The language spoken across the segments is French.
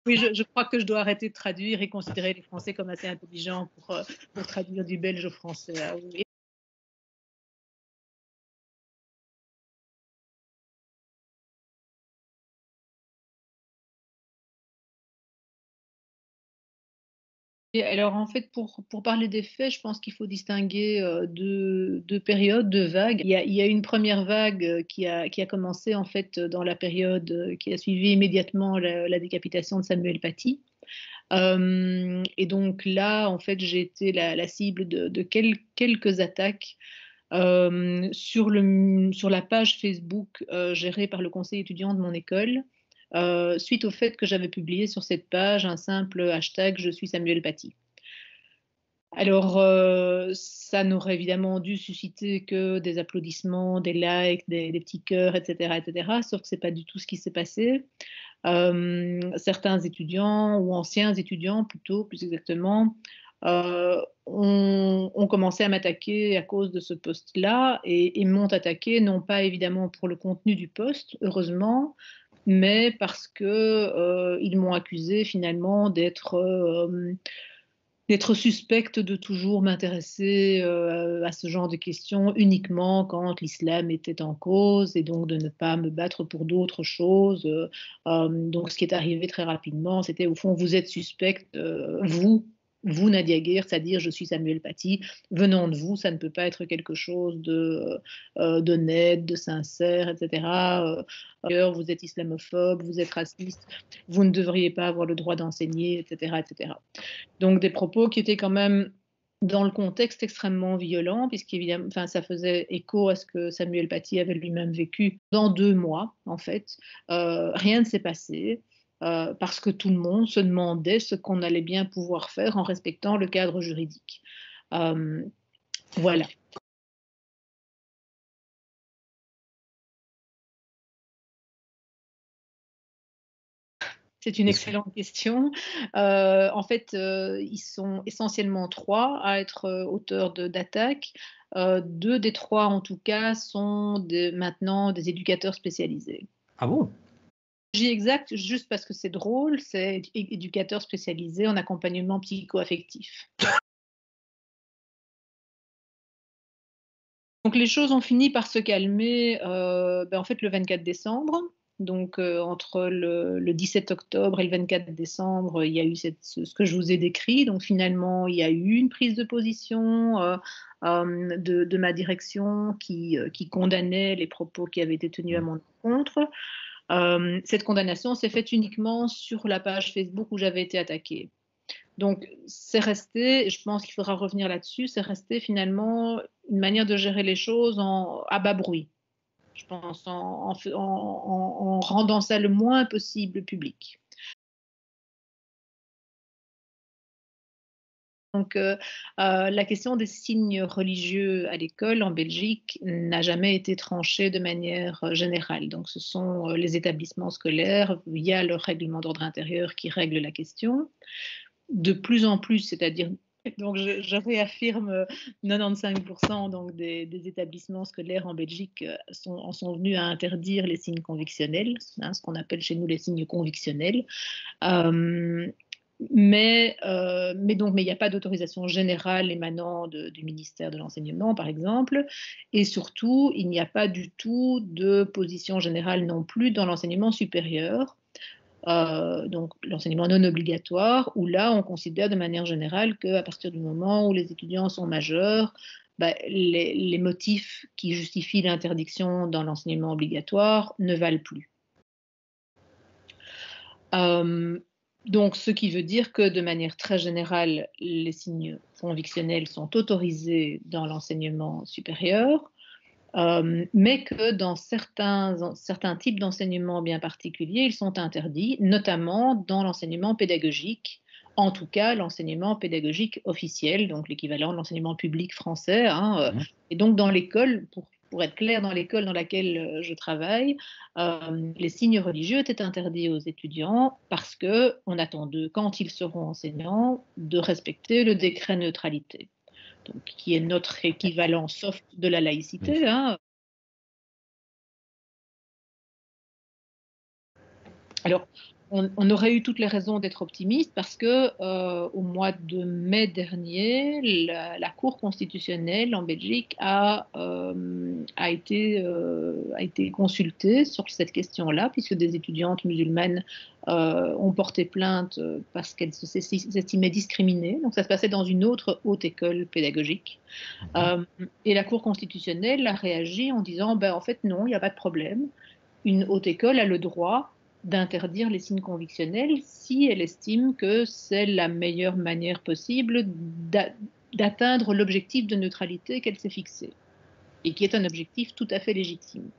Oui, je crois que je dois arrêter de traduire et considérer les Français comme assez intelligents pour traduire du belge au français. Ah oui. Et alors en fait, pour parler des faits, je pense qu'il faut distinguer deux périodes, deux vagues. Il y a une première vague qui a commencé en fait dans la période qui a suivi immédiatement la décapitation de Samuel Paty. Et donc là, en fait, j'ai été la cible de quelques attaques sur la page Facebook gérée par le conseil étudiant de mon école, suite au fait que j'avais publié sur cette page un simple hashtag Je suis Samuel Paty. Alors, ça n'aurait évidemment dû susciter que des applaudissements, des likes, des petits cœurs, etc., etc., sauf que c'est pas du tout ce qui s'est passé. Certains étudiants, ou anciens étudiants plutôt, plus exactement, ont commencé à m'attaquer à cause de ce post-là et m'ont attaqué non pas évidemment pour le contenu du post, heureusement, mais parce que ils m'ont accusé finalement d'être suspecte de toujours m'intéresser à ce genre de questions uniquement quand l'islam était en cause et donc de ne pas me battre pour d'autres choses. Donc ce qui est arrivé très rapidement, c'était au fond, vous êtes suspecte, vous Nadia Guerre, c'est-à-dire je suis Samuel Paty, venant de vous, ça ne peut pas être quelque chose d'honnête, de sincère, etc. Vous êtes islamophobe, vous êtes raciste, vous ne devriez pas avoir le droit d'enseigner, etc., etc. Donc des propos qui étaient quand même dans le contexte extrêmement violent, puisqu'évidemment, enfin, ça faisait écho à ce que Samuel Paty avait lui-même vécu dans 2 mois, en fait. Rien ne s'est passé parce que tout le monde se demandait ce qu'on allait bien pouvoir faire en respectant le cadre juridique. Euh, voilà. C'est une excellente question. En fait, ils sont essentiellement 3 à être auteurs d'attaques. 2 des 3, en tout cas, sont maintenant des éducateurs spécialisés. Ah bon? J'ai exact, juste parce que c'est drôle, c'est éducateur spécialisé en accompagnement psycho-affectif. Donc les choses ont fini par se calmer en fait le 24 décembre. Donc entre le 17 octobre et le 24 décembre, il y a eu ce que je vous ai décrit. Donc finalement, il y a eu une prise de position de ma direction qui condamnait les propos qui avaient été tenus à mon encontre. Cette condamnation s'est faite uniquement sur la page Facebook où j'avais été attaquée. Donc, c'est resté, je pense qu'il faudra revenir là-dessus, c'est resté finalement une manière de gérer les choses à bas bruit, je pense, en rendant ça le moins possible public. Donc, la question des signes religieux à l'école en Belgique n'a jamais été tranchée de manière générale. Donc, ce sont les établissements scolaires, via leur règlement d'ordre intérieur, qui règlent la question. De plus en plus, c'est-à-dire donc je réaffirme 95% donc des établissements scolaires en Belgique en sont venus à interdire les signes convictionnels, hein, ce qu'on appelle chez nous les signes convictionnels. Euh, mais il n'y a pas d'autorisation générale émanant du ministère de l'Enseignement, par exemple, et surtout, il n'y a pas du tout de position générale non plus dans l'enseignement supérieur. Donc l'enseignement non obligatoire, où là, on considère de manière générale qu'à partir du moment où les étudiants sont majeurs, les motifs qui justifient l'interdiction dans l'enseignement obligatoire ne valent plus. Euh, donc, ce qui veut dire que de manière très générale, les signes convictionnels sont autorisés dans l'enseignement supérieur, mais que dans certains types d'enseignements bien particuliers, ils sont interdits, notamment dans l'enseignement pédagogique, en tout cas l'enseignement pédagogique officiel, donc l'équivalent de l'enseignement public français. Hein. Et donc dans l'école, pour être clair, dans l'école dans laquelle je travaille, les signes religieux étaient interdits aux étudiants parce qu'on attend d'eux, quand ils seront enseignants, de respecter le décret neutralité. Donc, qui est notre équivalent soft de la laïcité. Hein. Alors, on aurait eu toutes les raisons d'être optimiste parce que au mois de mai dernier, la Cour constitutionnelle en Belgique a été consultée sur cette question-là, puisque des étudiantes musulmanes ont porté plainte parce qu'elles s'estimaient discriminées. Donc ça se passait dans une autre haute école pédagogique. Et la Cour constitutionnelle a réagi en disant, ben, en fait non, il n'y a pas de problème. Une haute école a le droit d'interdire les signes convictionnels si elle estime que c'est la meilleure manière possible d'atteindre l'objectif de neutralité qu'elle s'est fixé, et qui est un objectif tout à fait légitime.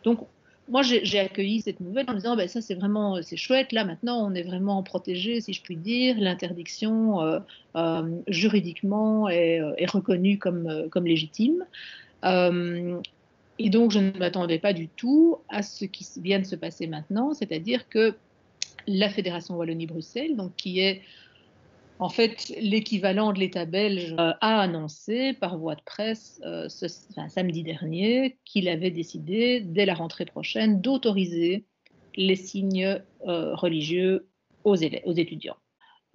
Donc, moi, j'ai accueilli cette nouvelle en me disant, ben, ça c'est chouette, là maintenant on est vraiment protégé, si je puis dire, l'interdiction juridiquement est reconnue comme légitime. Et donc, je ne m'attendais pas du tout à ce qui vient de se passer maintenant, c'est-à-dire que la Fédération Wallonie-Bruxelles, donc qui est en fait l'équivalent de l'État belge, a annoncé par voie de presse samedi dernier qu'il avait décidé, dès la rentrée prochaine, d'autoriser les signes religieux aux étudiants.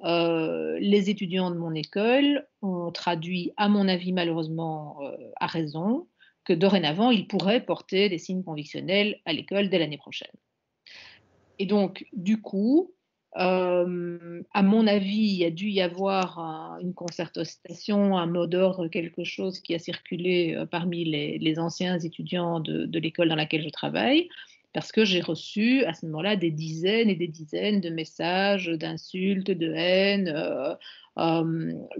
Les étudiants de mon école ont traduit, à mon avis malheureusement à raison, que dorénavant, ils pourraient porter des signes convictionnels à l'école dès l'année prochaine. Et donc, du coup, à mon avis, il y a dû y avoir une concertation, un mot d'ordre, quelque chose qui a circulé parmi les anciens étudiants de l'école dans laquelle je travaille, parce que j'ai reçu à ce moment-là des dizaines et des dizaines de messages d'insultes, de haine,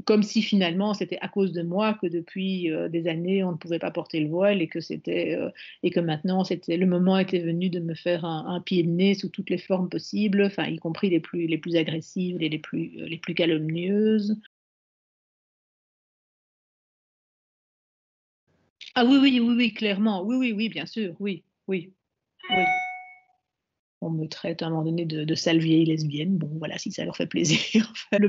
comme si finalement c'était à cause de moi que depuis des années on ne pouvait pas porter le voile et que maintenant le moment était venu de me faire un pied de nez sous toutes les formes possibles, enfin y compris les plus agressives et les plus calomnieuses. Ah oui, oui, oui, oui, clairement, oui, oui, oui, bien sûr, oui, oui, oui. On me traite à un moment donné de sale vieille lesbienne. Bon, voilà, si ça leur fait plaisir. Enfin,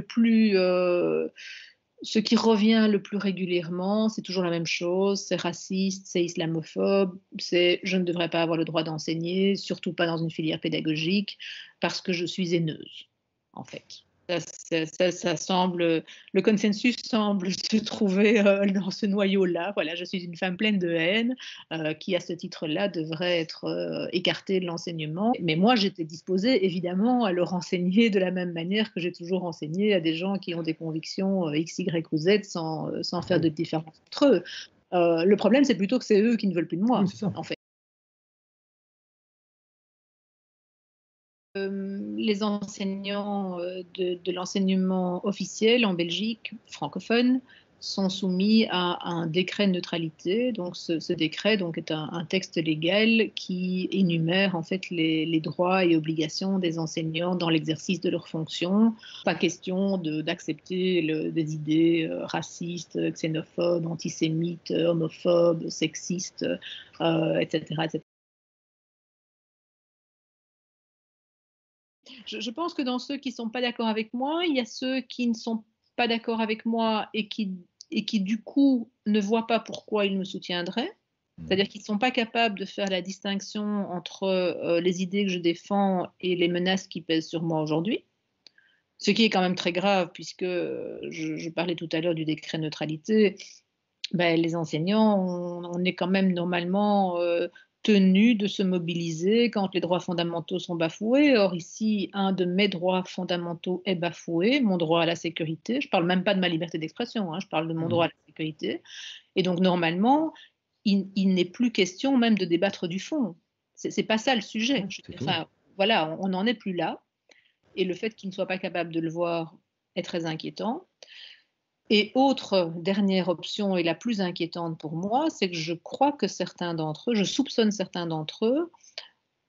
ce qui revient le plus régulièrement, c'est toujours la même chose. C'est raciste, c'est islamophobe, c'est je ne devrais pas avoir le droit d'enseigner, surtout pas dans une filière pédagogique, parce que je suis haineuse, en fait. Ça semble, le consensus semble se trouver dans ce noyau-là. Voilà, je suis une femme pleine de haine qui, à ce titre-là, devrait être écartée de l'enseignement. Mais moi, j'étais disposée, évidemment, à leur enseigner de la même manière que j'ai toujours enseigné à des gens qui ont des convictions X, Y ou Z sans faire de différence entre eux. Le problème, c'est plutôt que c'est eux qui ne veulent plus de moi, en fait. Les enseignants de l'enseignement officiel en Belgique, francophone, sont soumis à un décret de neutralité. Donc, ce décret donc, est un texte légal qui énumère en fait les droits et obligations des enseignants dans l'exercice de leurs fonctions. Pas question d'accepter des idées racistes, xénophobes, antisémites, homophobes, sexistes, etc., etc. Je pense que dans ceux qui ne sont pas d'accord avec moi, il y a ceux qui ne sont pas d'accord avec moi et qui du coup ne voient pas pourquoi ils me soutiendraient. C'est-à-dire qu'ils ne sont pas capables de faire la distinction entre les idées que je défends et les menaces qui pèsent sur moi aujourd'hui. Ce qui est quand même très grave, puisque je parlais tout à l'heure du décret neutralité. Ben, les enseignants, on est quand même normalement tenus de se mobiliser quand les droits fondamentaux sont bafoués. Or ici, un de mes droits fondamentaux est bafoué, mon droit à la sécurité. Je ne parle même pas de ma liberté d'expression, hein, je parle de mon droit à la sécurité. Et donc normalement, il n'est plus question même de débattre du fond. C'est pas ça le sujet. Enfin, voilà, on n'en est plus là. Et le fait qu'ils ne soient pas capables de le voir est très inquiétant. Et autre dernière option et la plus inquiétante pour moi, c'est que je crois que certains d'entre eux, je soupçonne certains d'entre eux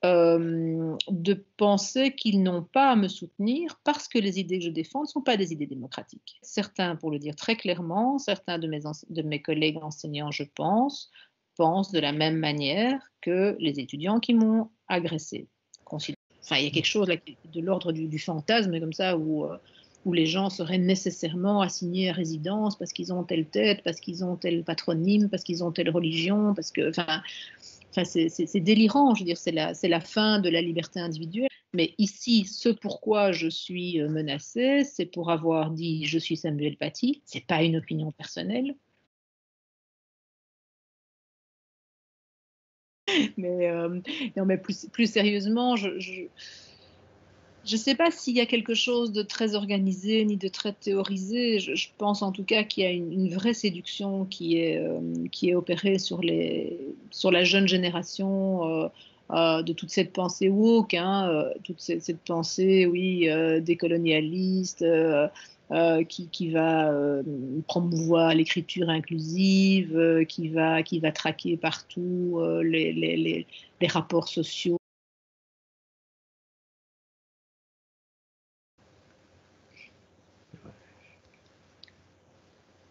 de penser qu'ils n'ont pas à me soutenir parce que les idées que je défends ne sont pas des idées démocratiques. Certains, pour le dire très clairement, certains de mes collègues enseignants, je pense, pensent de la même manière que les étudiants qui m'ont agressé. Enfin, il y a quelque chose là, de l'ordre du fantasme comme ça où les gens seraient nécessairement assignés à résidence parce qu'ils ont telle tête, parce qu'ils ont tel patronyme, parce qu'ils ont telle religion, parce que, enfin c'est délirant. Je veux dire, c'est la fin de la liberté individuelle. Mais ici, ce pourquoi je suis menacée, c'est pour avoir dit je suis Samuel Paty. C'est pas une opinion personnelle. Mais non, mais plus sérieusement, je sais pas s'il y a quelque chose de très organisé ni de très théorisé. Je pense en tout cas qu'il y a une vraie séduction qui est opérée sur la jeune génération, de toute cette pensée woke, hein, toute cette pensée, oui, décolonialiste, qui va promouvoir l'écriture inclusive, qui va traquer partout les rapports sociaux.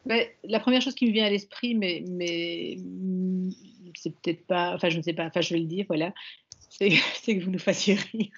Ouais, la première chose qui me vient à l'esprit, mais c'est peut-être pas, enfin je ne sais pas, enfin je vais le dire, voilà, c'est c'est que vous nous fassiez rire.